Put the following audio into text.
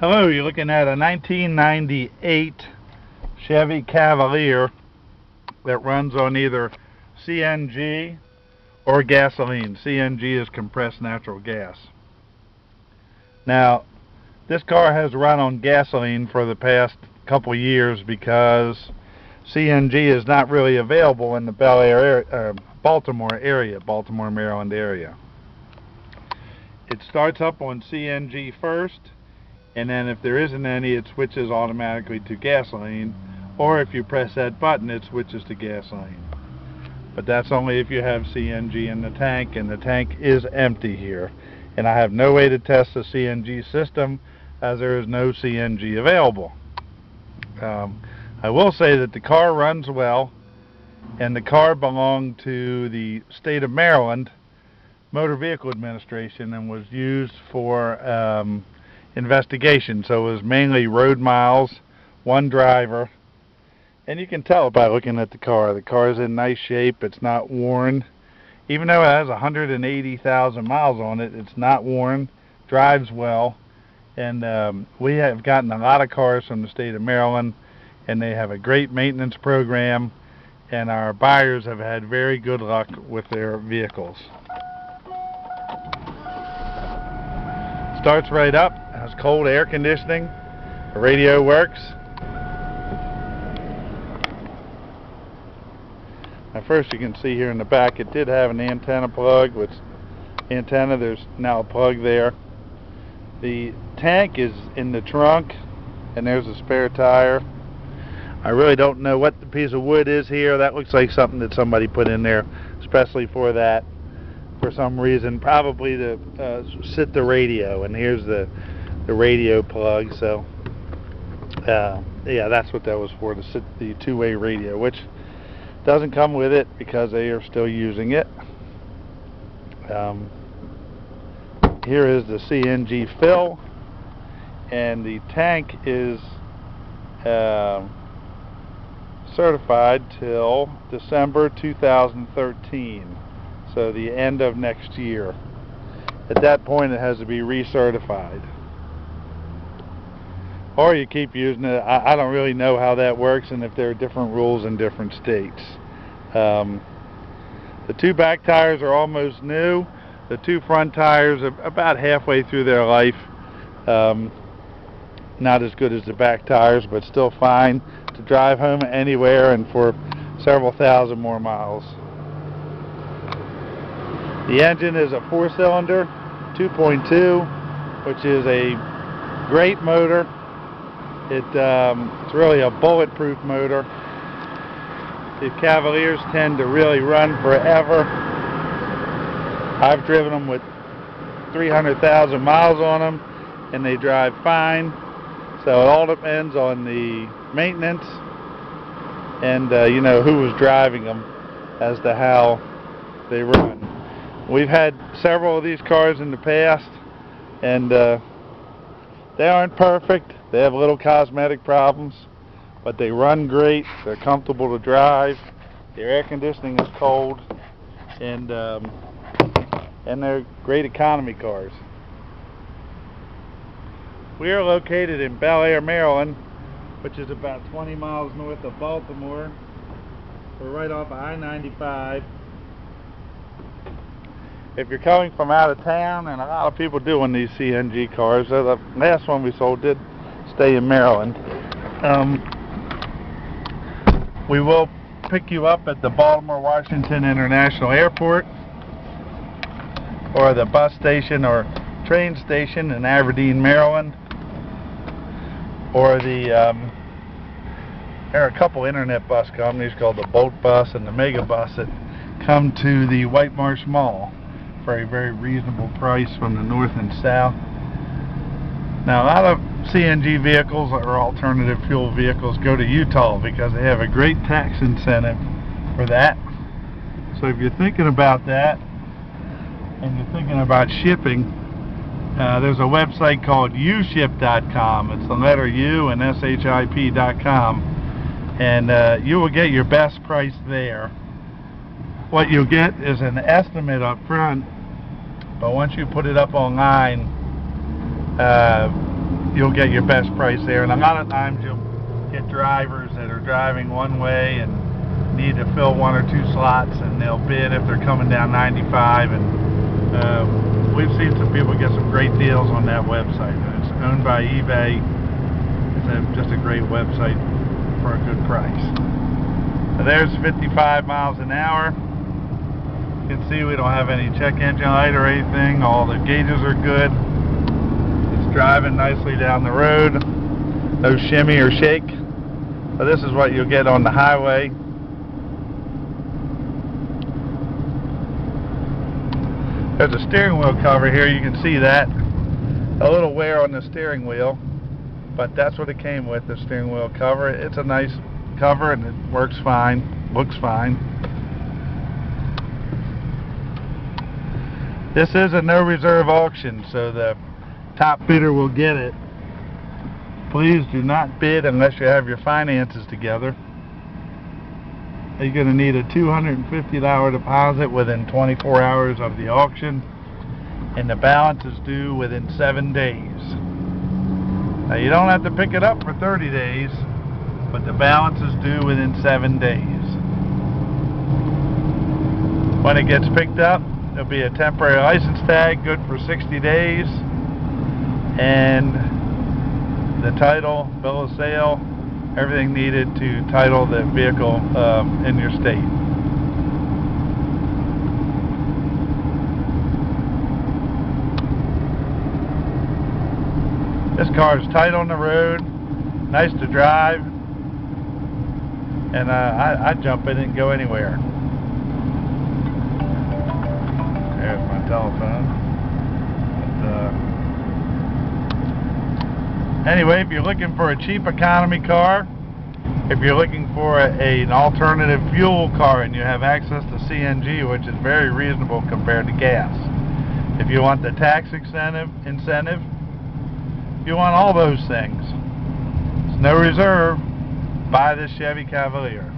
Hello, you're looking at a 1998 Chevy Cavalier that runs on either CNG or gasoline. CNG is compressed natural gas. Now, this car has run on gasoline for the past couple years because CNG is not really available in the Baltimore area, Baltimore, Maryland area. It starts up on CNG first, and then if there isn't any, it switches automatically to gasoline, or if you press that button, it switches to gasoline. But that's only if you have CNG in the tank, and the tank is empty here. And I have no way to test the CNG system as there is no CNG available. I will say that the car runs well, and the car belonged to the state of Maryland Motor Vehicle Administration and was used for investigation. So it was mainly road miles, one driver, and you can tell by looking at the car. The car is in nice shape. It's not worn. Even though it has 180,000 miles on it, it's not worn, drives well, and we have gotten a lot of cars from the state of Maryland, and they have a great maintenance program, and our buyers have had very good luck with their vehicles. Starts right up, has cold air conditioning, the radio works. Now first, you can see here in the back it did have an antenna plug with antenna. There's now a plug there. The tank is in the trunk, and there's a spare tire. I really don't know what the piece of wood is here. That looks like something that somebody put in there especially for that, for some reason, probably to sit the radio. And here's the radio plug. So yeah, that's what that was for, to sit the two-way radio, which doesn't come with it because they are still using it. Here is the CNG Fill, and the tank is certified till December 2013, so the end of next year. At that point, it has to be recertified, or you keep using it. I don't really know how that works, and if there are different rules in different states. The two back tires are almost new. The two front tires are about halfway through their life. Not as good as the back tires, but still fine to drive home anywhere and for several thousand more miles. The engine is a 4-cylinder 2.2, which is a great motor. It's really a bulletproof motor. The Cavaliers tend to really run forever. I've driven them with 300,000 miles on them, and they drive fine. So it all depends on the maintenance and you know, who was driving them as to how they run. We've had several of these cars in the past, and they aren't perfect. They have little cosmetic problems, but they run great. They're comfortable to drive. Their air conditioning is cold, and they're great economy cars. We are located in Bel Air, Maryland, which is about 20 miles north of Baltimore. We're right off of I-95. If you're coming from out of town, and a lot of people do on these CNG cars, so the last one we sold did stay in Maryland. We will pick you up at the Baltimore Washington International Airport, or the bus station or train station in Aberdeen, Maryland, or there are a couple internet bus companies called the Bolt Bus and the Mega Bus that come to the White Marsh Mall for a very reasonable price from the north and south. Now, a lot of CNG vehicles or alternative fuel vehicles go to Utah because they have a great tax incentive for that. So if you're thinking about that and you're thinking about shipping, there's a website called uship.com. It's the letter U and ship.com, and you will get your best price there. What you'll get is an estimate up front, but once you put it up online, the price will change. So you have to you'll get your best price there. And a lot of times you'll get drivers that are driving one way and need to fill 1 or 2 slots, and they'll bid if they're coming down 95. And we've seen some people get some great deals on that website. It's owned by eBay. It's just a great website for a good price. So there's 55 miles an hour. You can see we don't have any check engine light or anything. All the gauges are good. It's driving nicely down the road. No shimmy or shake. But this is what you'll get on the highway. There's a steering wheel cover here. You can see that. A little wear on the steering wheel. But that's what it came with, the steering wheel cover. It's a nice cover and it works fine. Looks fine. This is a no reserve auction, so the top bidder will get it. Please do not bid unless you have your finances together. You're going to need a $250 deposit within 24 hours of the auction, and the balance is due within 7 days. Now you don't have to pick it up for 30 days, but the balance is due within 7 days. When it gets picked up, there'll be a temporary license tag good for 60 days, and the title, bill of sale, everything needed to title the vehicle in your state. This car is tight on the road, nice to drive, and I'd jump in and go anywhere. There's my telephone. But, anyway, if you're looking for a cheap economy car, if you're looking for an alternative fuel car and you have access to CNG, which is very reasonable compared to gas, if you want the tax incentive, if you want all those things, it's no reserve, buy this Chevy Cavalier.